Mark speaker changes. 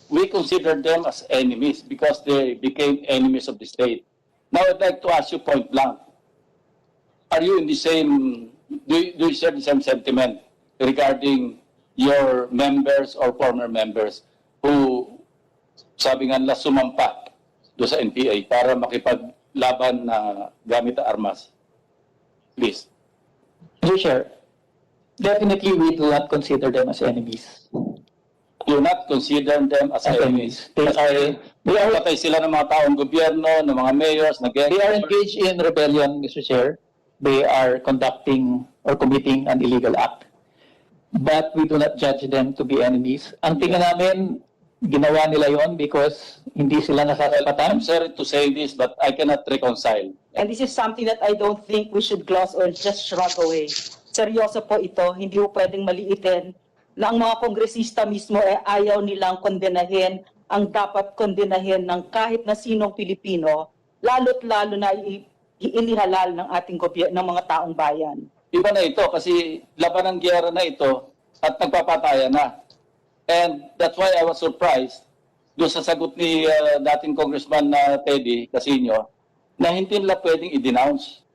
Speaker 1: we consider them as enemies because they became enemies of the state. Now, I'd like to ask you point blank. Are you in the same, do you share the same sentiment regarding your members or former members who, sabi nga nila, sumampa doon sa NPA para makipaglaban na gamit ang armas? Please.
Speaker 2: Mr. Chair, definitely we do not consider them as enemies.
Speaker 1: Do not consider them as enemies.
Speaker 2: They are
Speaker 1: Patay sila ng mga taong gobyerno, ng mga mayors,
Speaker 2: they are engaged in rebellion, Mr. Chair. They are conducting or committing an illegal act. But we do not judge them to be enemies. Ang tingin namin, ginawa nila yon because hindi sila
Speaker 1: I'm
Speaker 2: nasasapatan.
Speaker 1: sorry to say this, but I cannot reconcile.
Speaker 3: And this is something that I don't think we should gloss or just shrug away. Seryoso po ito, hindi po pwedeng maliitin na ang mga kongresista mismo ay ayaw nilang kondenahin ang dapat kondenahin ng kahit na sinong Pilipino, lalo't lalo na inihalal ng ating ng mga taong bayan.
Speaker 1: Iba na ito kasi laban ng giyera na ito at nagpapatayan na. And that's why I was surprised doon sa sagot ni dating Congressman Teddy Casino na hindi nila pwedeng i-denounce